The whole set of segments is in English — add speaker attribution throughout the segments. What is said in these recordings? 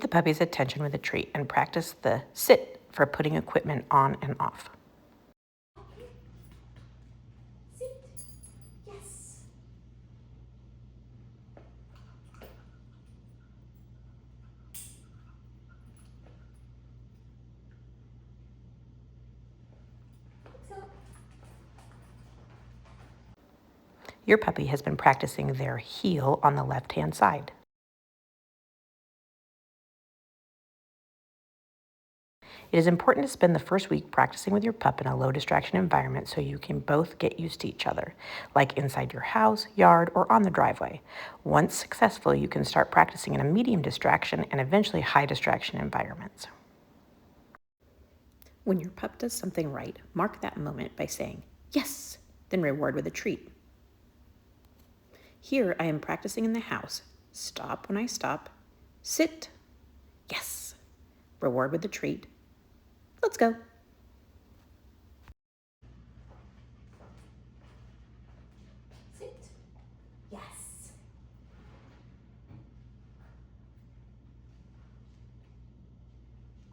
Speaker 1: puppy's attention with a treat and practice the sit for putting equipment on and off.
Speaker 2: Sit. Yes. Let's go.
Speaker 1: Your puppy has been practicing their heel on the left-hand side. It is important to spend the first week practicing with your pup in a low distraction environment so you can both get used to each other, like inside your house, yard, or on the driveway. Once successful, you can start practicing in a medium distraction and eventually high distraction environments. When your pup does something right, mark that moment by saying, "Yes," then reward with a treat. Here I am practicing in the house. Stop when I stop. Sit. Yes. Reward with a treat. Let's go.
Speaker 2: Sit. Yes.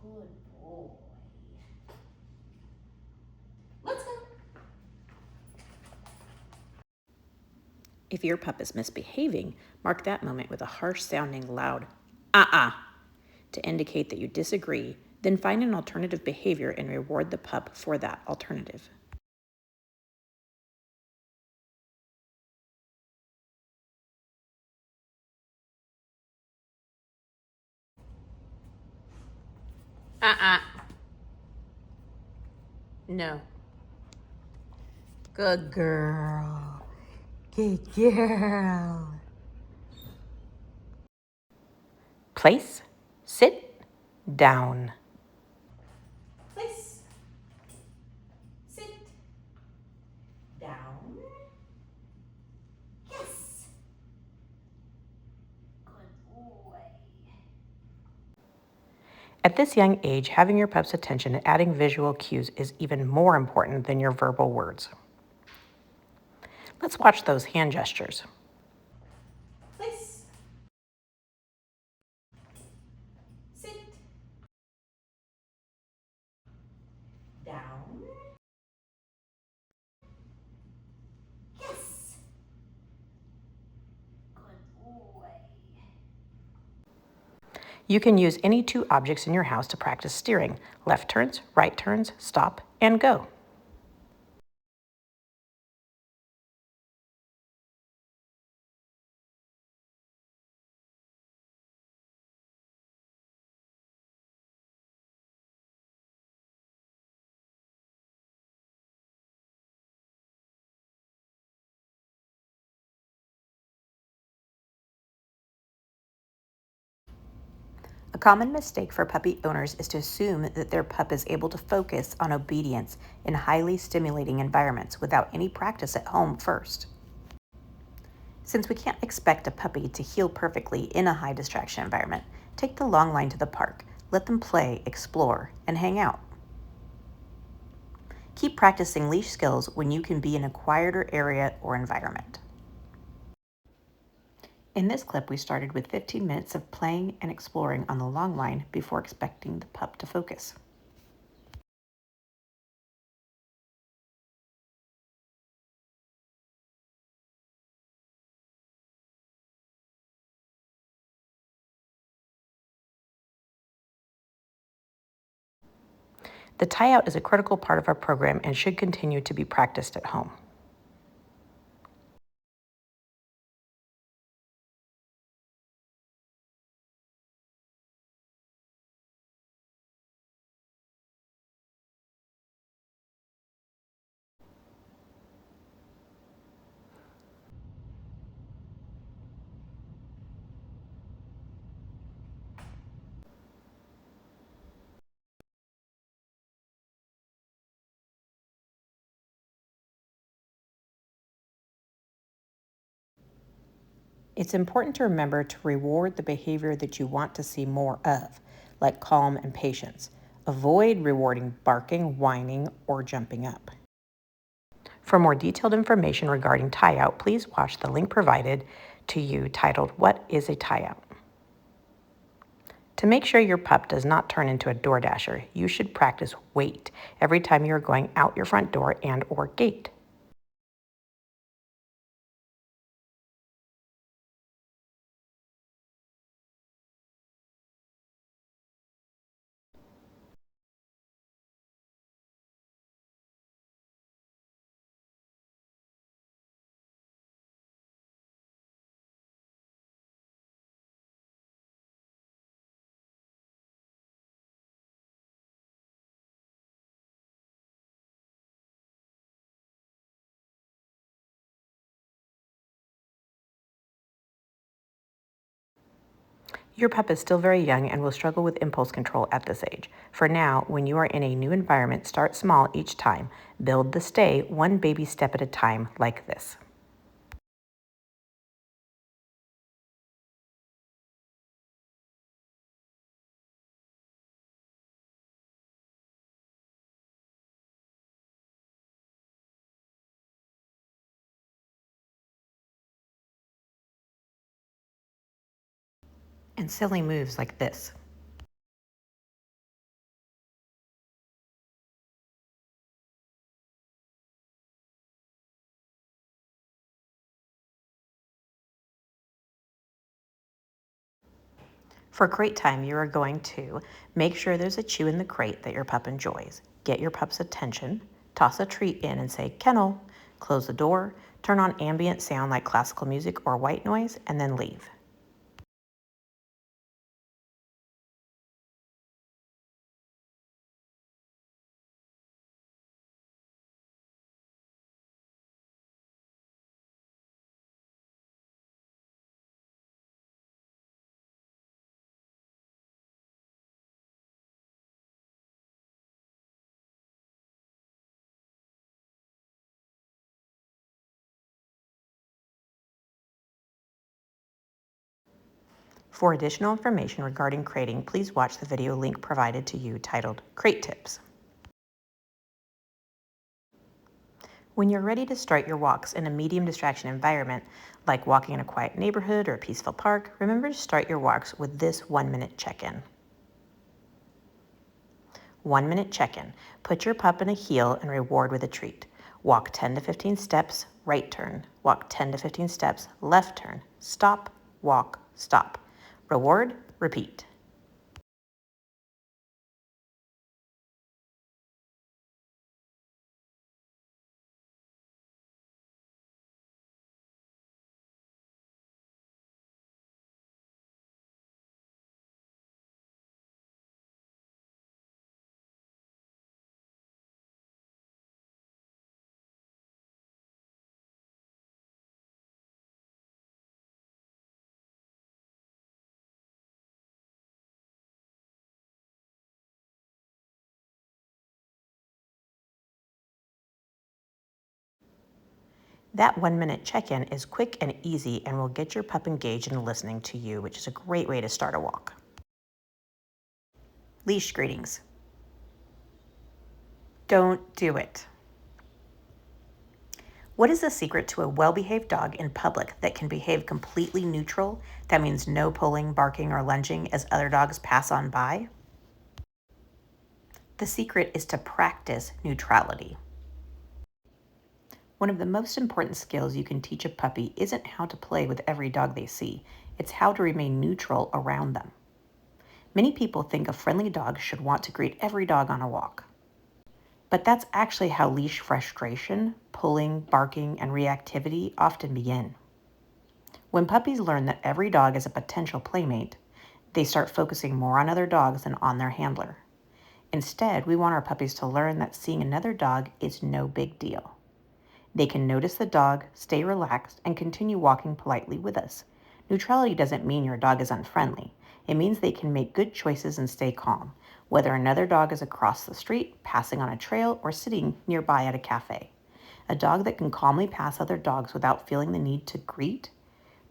Speaker 2: Good boy. Let's go.
Speaker 1: If your pup is misbehaving, mark that moment with a harsh sounding loud "uh-uh" to indicate that you disagree, then find an alternative behavior and reward the pup for that alternative. No. Good girl. Good girl. Place, sit, down.
Speaker 2: Place. Sit. Down. Yes. Good boy.
Speaker 1: At this young age, having your pup's attention and adding visual cues is even more important than your verbal words. Let's watch those hand gestures.
Speaker 2: Place. Sit. Down. Yes. Good boy.
Speaker 1: You can use any two objects in your house to practice steering: left turns, right turns, stop, and go. A common mistake for puppy owners is to assume that their pup is able to focus on obedience in highly stimulating environments without any practice at home first. Since we can't expect a puppy to heel perfectly in a high distraction environment, take the long line to the park, let them play, explore, and hang out. Keep practicing leash skills when you can be in a quieter area or environment. In this clip, we started with 15 minutes of playing and exploring on the long line before expecting the pup to focus. The tie-out is a critical part of our program and should continue to be practiced at home. It's important to remember to reward the behavior that you want to see more of, like calm and patience. Avoid rewarding barking, whining, or jumping up. For more detailed information regarding tie-out, please watch the link provided to you titled "What is a tie-out?" To make sure your pup does not turn into a door dasher, you should practice wait every time you are going out your front door and or gate. Your pup is still very young and will struggle with impulse control at this age. For now, when you are in a new environment, start small each time. Build the stay one baby step at a time, like this. And silly moves like this. For crate time, you are going to make sure there's a chew in the crate that your pup enjoys. Get your pup's attention, toss a treat in and say, kennel, close the door, turn on ambient sound like classical music or white noise, and then leave. For additional information regarding crating, please watch the video link provided to you titled Crate Tips. When you're ready to start your walks in a medium distraction environment, like walking in a quiet neighborhood or a peaceful park, remember to start your walks with this 1-minute check-in. 1-minute check-in. Put your pup in a heel and reward with a treat. Walk 10 to 15 steps, right turn. Walk 10 to 15 steps, left turn. Stop, walk, stop. Reward, repeat. That 1-minute check-in is quick and easy and will get your pup engaged in listening to you, which is a great way to start a walk. Leash greetings. Don't do it. What is the secret to a well-behaved dog in public that can behave completely neutral? That means no pulling, barking, or lunging as other dogs pass on by? The secret is to practice neutrality. One of the most important skills you can teach a puppy isn't how to play with every dog they see, it's how to remain neutral around them. Many people think a friendly dog should want to greet every dog on a walk. But that's actually how leash frustration, pulling, barking, and reactivity often begin. When puppies learn that every dog is a potential playmate, they start focusing more on other dogs than on their handler. Instead, we want our puppies to learn that seeing another dog is no big deal. They can notice the dog, stay relaxed, and continue walking politely with us. Neutrality doesn't mean your dog is unfriendly. It means they can make good choices and stay calm, whether another dog is across the street, passing on a trail, or sitting nearby at a cafe. A dog that can calmly pass other dogs without feeling the need to greet,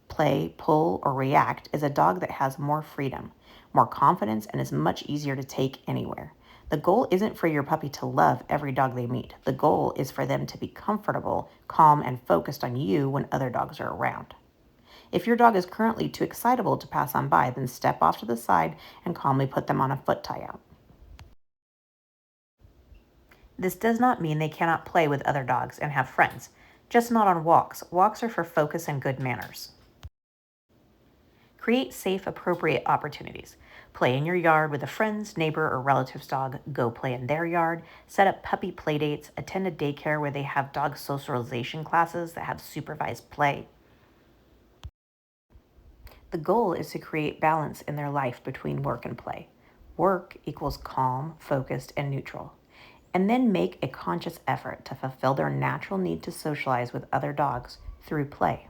Speaker 1: play, pull, or react is a dog that has more freedom, more confidence, and is much easier to take anywhere. The goal isn't for your puppy to love every dog they meet. The goal is for them to be comfortable, calm, and focused on you when other dogs are around. If your dog is currently too excitable to pass on by, then step off to the side and calmly put them on a foot tie-out. This does not mean they cannot play with other dogs and have friends, just not on walks. Walks are for focus and good manners. Create safe, appropriate opportunities. Play in your yard with a friend's, neighbor, or relative's dog. Go play in their yard. Set up puppy play dates. Attend a daycare where they have dog socialization classes that have supervised play. The goal is to create balance in their life between work and play. Work equals calm, focused, and neutral. And then make a conscious effort to fulfill their natural need to socialize with other dogs through play.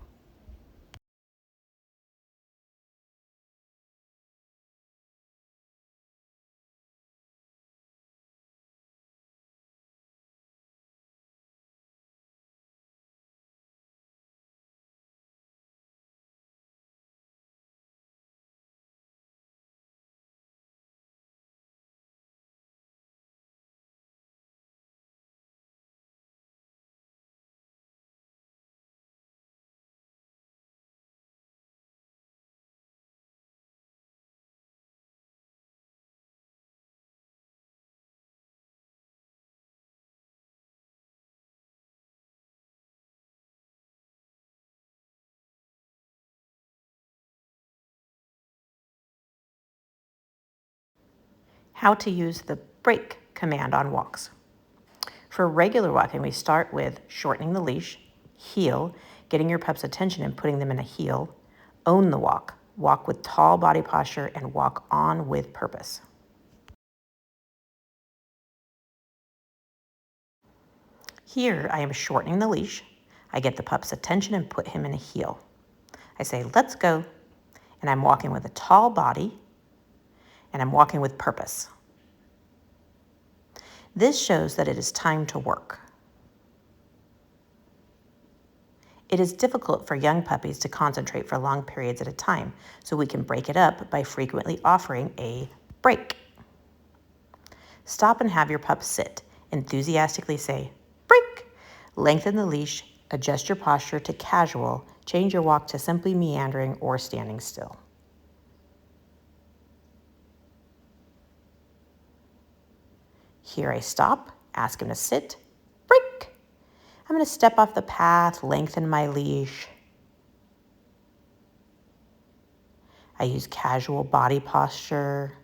Speaker 1: How to use the break command on walks. For regular walking, we start with shortening the leash, heel, getting your pup's attention and putting them in a heel, own the walk, walk with tall body posture, and walk on with purpose. Here, I am shortening the leash. I get the pup's attention and put him in a heel. I say, let's go, and I'm walking with a tall body, and I'm walking with purpose. This shows that it is time to work. It is difficult for young puppies to concentrate for long periods at a time, so we can break it up by frequently offering a break. Stop and have your pup sit. Enthusiastically say, break. Lengthen the leash, adjust your posture to casual, change your walk to simply meandering or standing still. Here I stop, ask him to sit, break. I'm going to step off the path, lengthen my leash. I use casual body posture.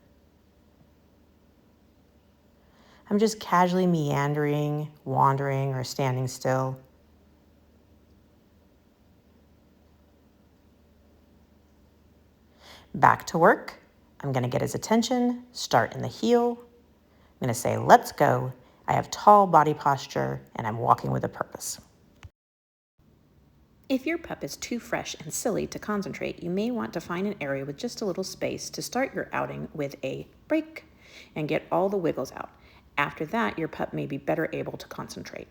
Speaker 1: I'm just casually meandering, wandering, or standing still. Back to work. I'm going to get his attention, start in the heel. I'm going to say, let's go. I have tall body posture, and I'm walking with a purpose. If your pup is too fresh and silly to concentrate, you may want to find an area with just a little space to start your outing with a break and get all the wiggles out. After that, your pup may be better able to concentrate.